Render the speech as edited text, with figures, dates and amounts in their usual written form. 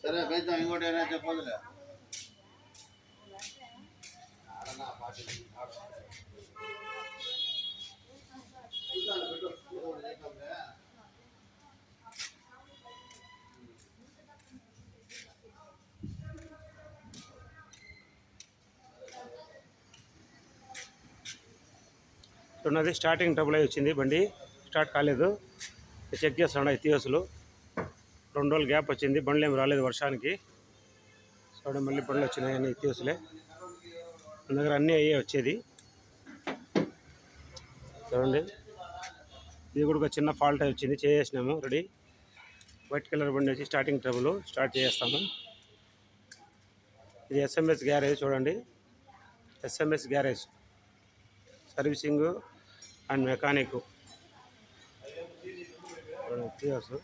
సరే పెద్దాం ఇంకోటి ఏదైనా చెప్పదులే. ఉన్నది స్టార్టింగ్ ట్రబుల్ అయి వచ్చింది, బండి స్టార్ట్ కాలేదు. చెక్ చేస్తాడు ఇతిహాసులు. 2 రోజులు గ్యాప్ వచ్చింది, బండ్లు ఏమి రాలేదు వర్షానికి. చూడండి మళ్ళీ బండ్లు వచ్చినాయి, అన్ని ఇతిహాసులే. మన దగ్గర అన్నీ అయ్యే వచ్చేది. చూడండి ఇది కూడా ఒక చిన్న ఫాల్ట్ వచ్చింది, చేసేసినాము రెడీ. వైట్ కలర్ బండి వచ్చి స్టార్టింగ్ ట్రబుల్, స్టార్ట్ చేస్తాము. ఇది ఎస్ఎంఎస్ గ్యారేజ్ చూడండి, SMS garage servicing and mechanic. ఇతిహాసు